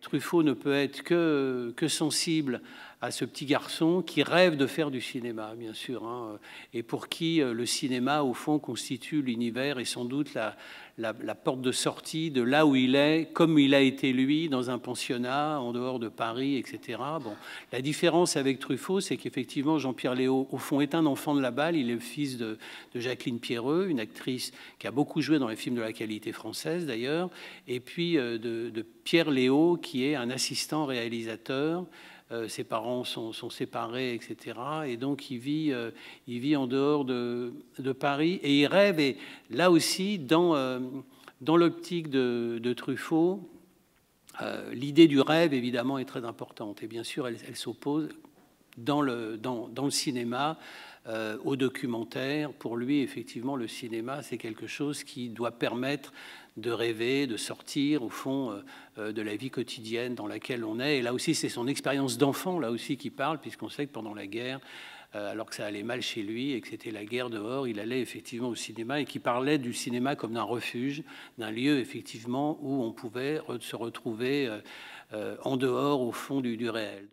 Truffaut ne peut être que sensible à ce petit garçon qui rêve de faire du cinéma, bien sûr, hein, et pour qui le cinéma, au fond, constitue l'univers et sans doute la porte de sortie de là où il est, comme il a été lui, dans un pensionnat, en dehors de Paris, etc. Bon, la différence avec Truffaut, c'est qu'effectivement, Jean-Pierre Léaud, au fond, est un enfant de la balle. Il est le fils de Jacqueline Pierreux, une actrice qui a beaucoup joué dans les films de la qualité française, d'ailleurs, et puis de Pierre Léaud, qui est un assistant réalisateur. Ses parents sont séparés, etc. Et donc, il vit en dehors de Paris et il rêve. Et là aussi, dans l'optique de Truffaut, l'idée du rêve, évidemment, est très importante. Et bien sûr, elle s'oppose dans le cinéma au documentaire. Pour lui, effectivement, le cinéma, c'est quelque chose qui doit permettre de rêver, de sortir, au fond, de la vie quotidienne dans laquelle on est. Et là aussi, c'est son expérience d'enfant, là aussi, qui parle, puisqu'on sait que pendant la guerre, alors que ça allait mal chez lui et que c'était la guerre dehors, il allait effectivement au cinéma et qui parlait du cinéma comme d'un refuge, d'un lieu, effectivement, où on pouvait se retrouver en dehors, au fond du réel.